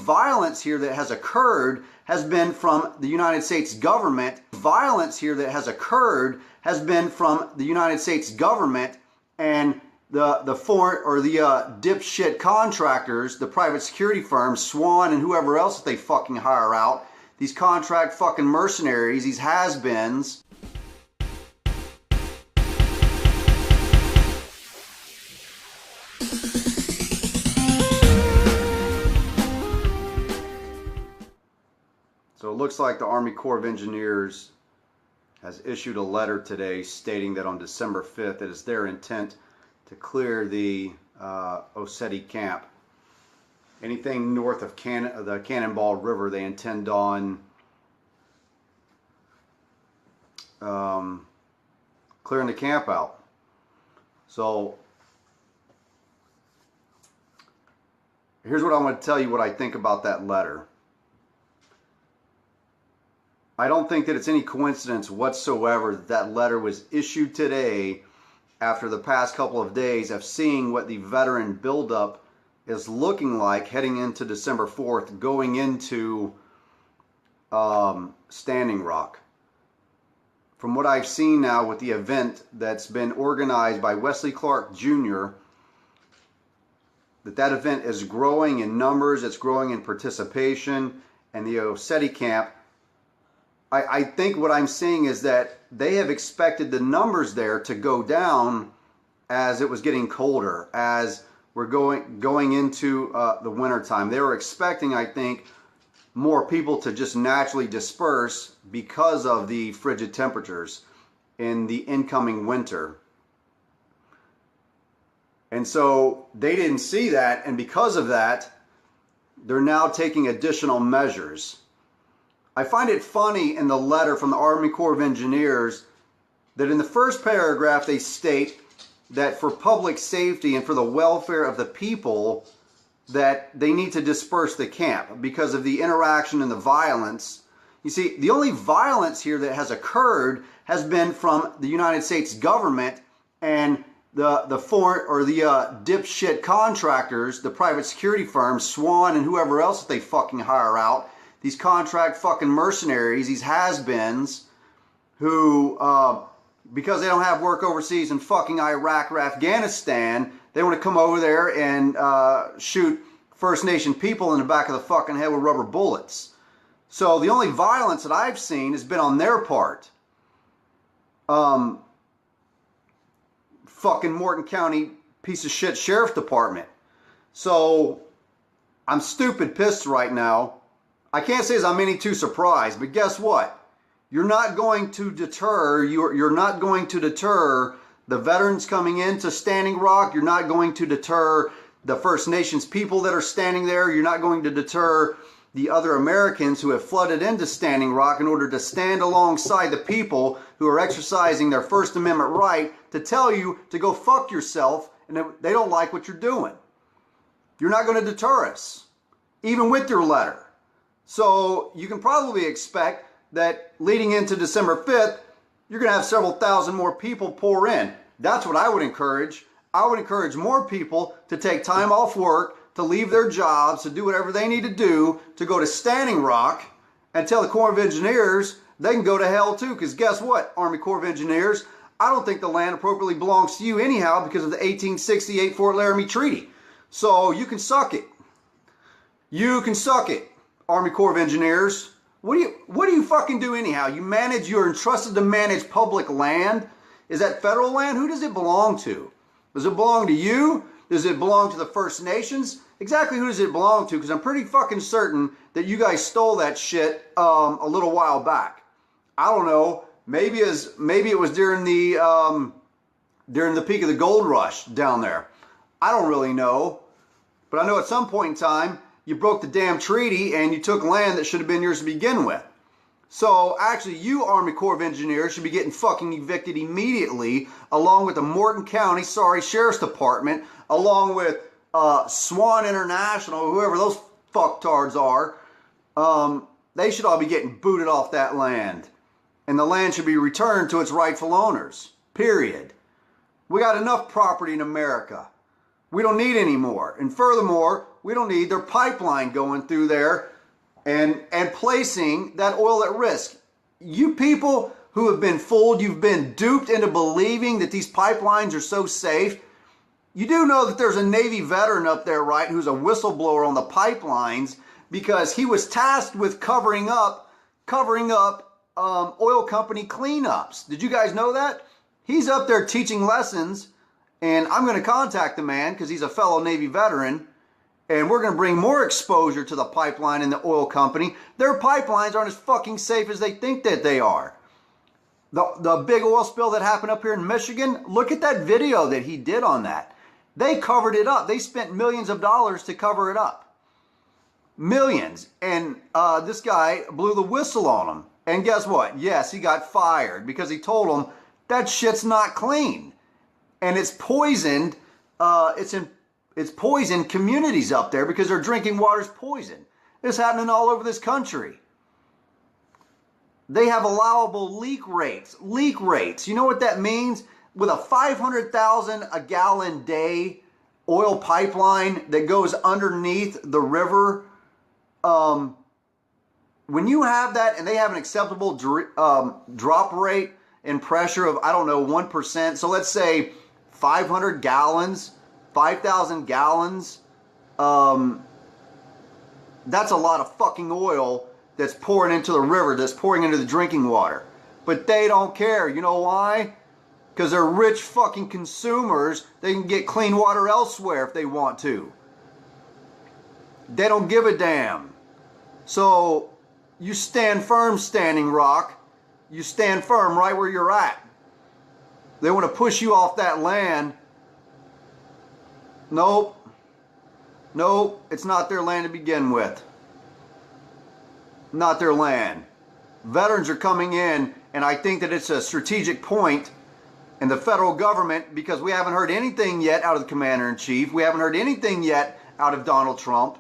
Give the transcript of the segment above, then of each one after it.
violence here that has occurred has been from the United States government. Violence here that has occurred has been from the United States government and the foreign or the dipshit contractors, the private security firms, Swan and whoever else that they fucking hire out. These contract fucking mercenaries, these has-beens. So it looks like the Army Corps of Engineers has issued a letter today stating that on December 5th it is their intent to clear the Vacate camp. Anything north of the Cannonball River they intend on clearing the camp out. So here's what I'm going to tell you what I think about that letter. I don't think that it's any coincidence whatsoever that that letter was issued today after the past couple of days of seeing what the veteran buildup is looking like heading into December 4th, going into Standing Rock. From what I've seen now with the event that's been organized by Wesley Clark Jr., that event is growing in numbers, it's growing in participation, and the Vacate camp, I think what I'm seeing is that they have expected the numbers there to go down as it was getting colder, as we're going into the winter time. They were expecting, I think, more people to just naturally disperse because of the frigid temperatures in the incoming winter. And so they didn't see that, and because of that, they're now taking additional measures. I find it funny in the letter from the Army Corps of Engineers that in the first paragraph they state that for public safety and for the welfare of the people that they need to disperse the camp because of the interaction and the violence. You see, the only violence here that has occurred has been from the United States government and the foreign or the dipshit contractors, the private security firms, Swan and whoever else that they fucking hire out. These contract fucking mercenaries, these has-beens, who, because they don't have work overseas in fucking Iraq or Afghanistan, they want to come over there and shoot First Nation people in the back of the fucking head with rubber bullets. So the only violence that I've seen has been on their part. Fucking Morton County piece of shit sheriff department. So I'm stupid pissed right now. I can't say as I'm any too surprised, but guess what? You're not going to deter, you're not going to deter the veterans coming into Standing Rock. You're not going to deter the First Nations people that are standing there. You're not going to deter the other Americans who have flooded into Standing Rock in order to stand alongside the people who are exercising their First Amendment right to tell you to go fuck yourself and they don't like what you're doing. You're not going to deter us, even with your letter. So you can probably expect that leading into December 5th, you're going to have several thousand more people pour in. That's what I would encourage. I would encourage more people to take time off work, to leave their jobs, to do whatever they need to do, to go to Standing Rock and tell the Corps of Engineers they can go to hell too. Because guess what, Army Corps of Engineers? I don't think the land appropriately belongs to you anyhow because of the 1868 Fort Laramie Treaty. So you can suck it. You can suck it, Army Corps of Engineers. What do you fucking do anyhow? You're entrusted to manage public land. Is that federal land? Who does it belong to? Does it belong to you? Does it belong to the First Nations? Exactly who does it belong to? Because I'm pretty fucking certain that you guys stole that shit a little while back. I don't know. Maybe it was during the peak of the gold rush down there. I don't really know. But I know at some point in time, you broke the damn treaty and you took land that should have been yours to begin with. So actually, you Army Corps of Engineers should be getting fucking evicted immediately, along with the Morton County, Sheriff's Department, along with Swan International, whoever those fucktards are. They should all be getting booted off that land. And the land should be returned to its rightful owners. Period. We got enough property in America. We don't need any more. And furthermore, We don't need their pipeline going through there and placing that oil at risk. You people who have been fooled, you've been duped into believing that these pipelines are so safe. You do know that there's a Navy veteran up there, right, who's a whistleblower on the pipelines because he was tasked with covering up oil company cleanups. Did you guys know that? He's up there teaching lessons, and I'm going to contact the man because he's a fellow Navy veteran, and we're going to bring more exposure to the pipeline and the oil company. Their pipelines aren't as fucking safe as they think that they are. The big oil spill that happened up here in Michigan, look at that video that he did on that. They covered it up. They spent millions of dollars to cover it up. Millions. And this guy blew the whistle on him. And guess what? Yes, he got fired because he told him that shit's not clean. And it's poisoned. It's poisoned communities up there because their drinking water's poisoned. It's happening all over this country. They have allowable leak rates. Leak rates. You know what that means? With a 500,000 a gallon day oil pipeline that goes underneath the river, when you have that and they have an acceptable drop rate in pressure of, I don't know, 1%. So let's say 500 gallons, 5,000 gallons. That's a lot of fucking oil that's pouring into the river, that's pouring into the drinking water. But they don't care. You know why? Because they're rich fucking consumers. They can get clean water elsewhere if they want to. They don't give a damn. So you stand firm, Standing Rock. You stand firm right where you're at. They want to push you off that land. Nope. Nope. It's not their land to begin with. Not their land. Veterans are coming in, and I think that it's a strategic point in the federal government because we haven't heard anything yet out of the Commander-in-Chief. We haven't heard anything yet out of Donald Trump.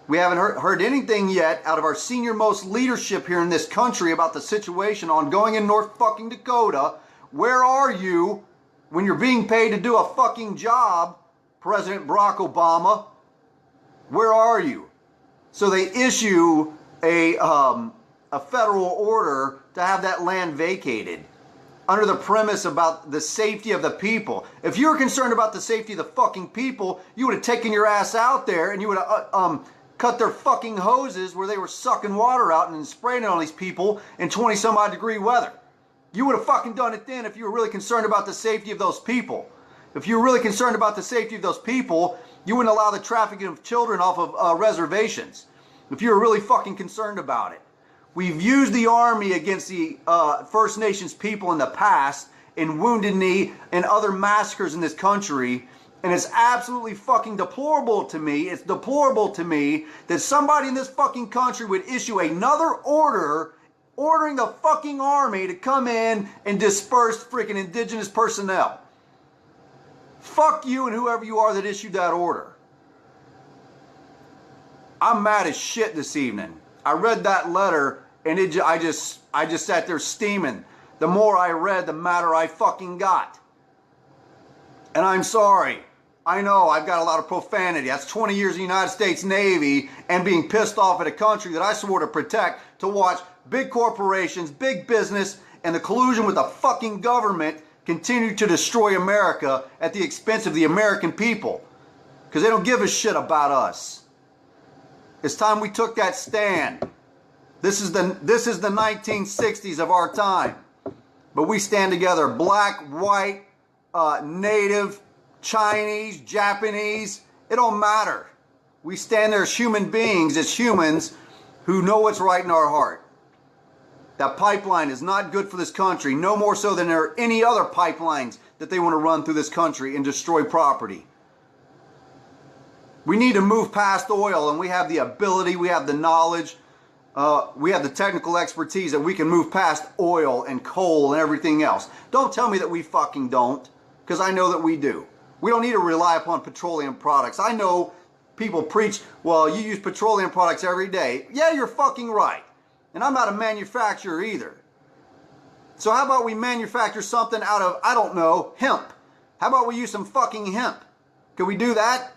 We haven't heard anything yet out of our senior-most leadership here in this country about the situation ongoing in North fucking Dakota. Where are you when you're being paid to do a fucking job, President Barack Obama? Where are you? So they issue a federal order to have that land vacated under the premise about the safety of the people. If you were concerned about the safety of the fucking people, you would have taken your ass out there and you would have cut their fucking hoses where they were sucking water out and spraying it on these people in 20 some odd degree weather. You would have fucking done it then if you were really concerned about the safety of those people. If you were really concerned about the safety of those people, you wouldn't allow the trafficking of children off of reservations. If you were really fucking concerned about it. We've used the Army against the First Nations people in the past in Wounded Knee and other massacres in this country. And it's absolutely fucking deplorable to me. It's deplorable to me that somebody in this fucking country would issue another order ordering the fucking Army to come in and disperse freaking indigenous personnel. Fuck you and whoever you are that issued that order. I'm mad as shit this evening. I read that letter and I just sat there steaming. The more I read, the madder I fucking got. And I'm sorry. I know I've got a lot of profanity. That's 20 years in the United States Navy and being pissed off at a country that I swore to protect, to watch big corporations, big business, and the collusion with the fucking government continue to destroy America at the expense of the American people. Because they don't give a shit about us. It's time we took that stand. This is the 1960s of our time. But we stand together, black, white, native, Chinese, Japanese, it don't matter. We stand there as human beings, as humans who know what's right in our heart. That pipeline is not good for this country, no more so than there are any other pipelines that they want to run through this country and destroy property. We need to move past oil, and we have the ability, we have the knowledge, we have the technical expertise that we can move past oil and coal and everything else. Don't tell me that we fucking don't, because I know that we do. We don't need to rely upon petroleum products. I know people preach, well, you use petroleum products every day. Yeah, you're fucking right. And I'm not a manufacturer either. So how about we manufacture something out of, I don't know, hemp? How about we use some fucking hemp? Can we do that?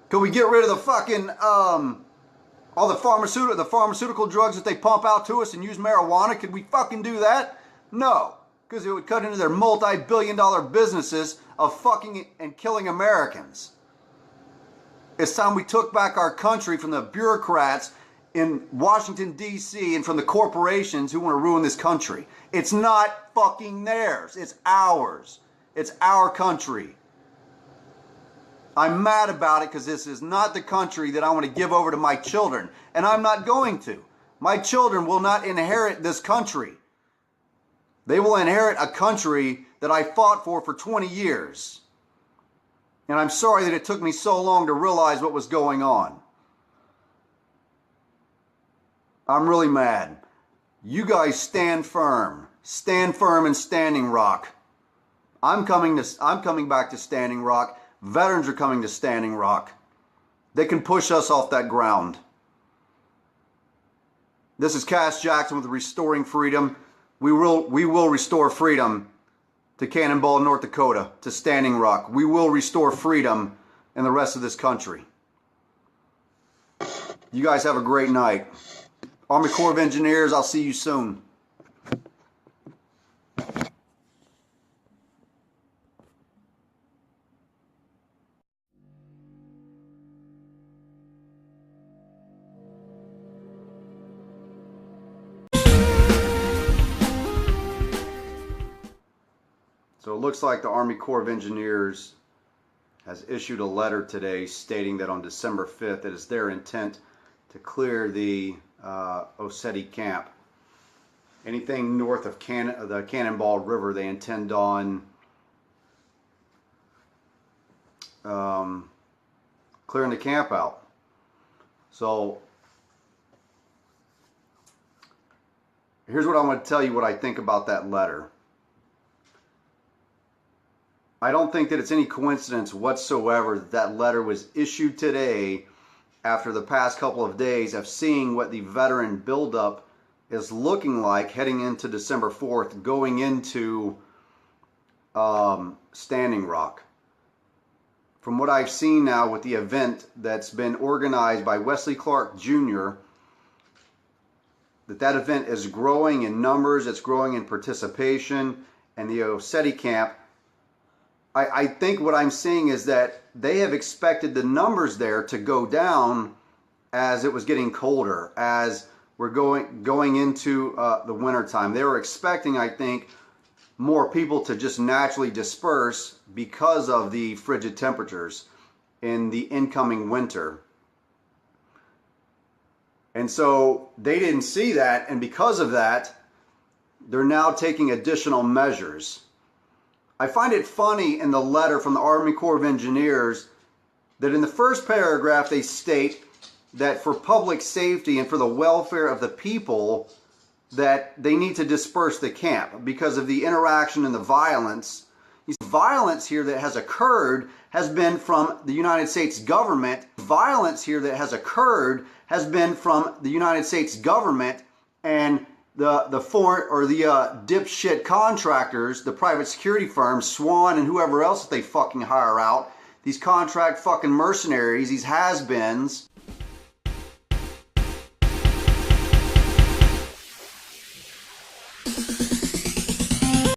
Could we get rid of the fucking, all the pharmaceutical drugs that they pump out to us and use marijuana? Could we fucking do that? No, because it would cut into their multi-billion-dollar businesses of fucking and killing Americans. It's time we took back our country from the bureaucrats in Washington, D.C. and from the corporations who want to ruin this country. It's not fucking theirs. It's ours. It's our country. I'm mad about it because this is not the country that I want to give over to my children. And I'm not going to. My children will not inherit this country. They will inherit a country that I fought for 20 years. And I'm sorry that it took me so long to realize what was going on. I'm really mad. You guys stand firm. Stand firm in Standing Rock. I'm coming back to Standing Rock. Veterans are coming to Standing Rock. They can push us off that ground. This is Kash Jackson with Restoring Freedom. We will restore freedom to Cannonball, North Dakota, to Standing Rock. We will restore freedom in the rest of this country. You guys have a great night. Army Corps of Engineers, I'll see you soon. So it looks like the Army Corps of Engineers has issued a letter today stating that on December 5th it is their intent to clear the Vacate camp. Anything north of the Cannonball River they intend on clearing the camp out. So here's what I'm going to tell you what I think about that letter. I don't think that it's any coincidence whatsoever that that letter was issued today after the past couple of days of seeing what the veteran buildup is looking like heading into December 4th, going into Standing Rock. From what I've seen now with the event that's been organized by Wesley Clark Jr., that event is growing in numbers, it's growing in participation, and the Vacate camp, I think what I'm seeing is that they have expected the numbers there to go down as it was getting colder, as we're going into the winter time. They were expecting, I think, more people to just naturally disperse because of the frigid temperatures in the incoming winter. And so they didn't see that, and because of that, they're now taking additional measures. I find it funny in the letter from the Army Corps of Engineers that in the first paragraph they state that for public safety and for the welfare of the people that they need to disperse the camp because of the interaction and the violence. The violence here that has occurred has been from the United States government. Violence here that has occurred has been from the United States government and the foreign or the dipshit contractors, the private security firms, Swan and whoever else that they fucking hire out, these contract fucking mercenaries, these has-beens,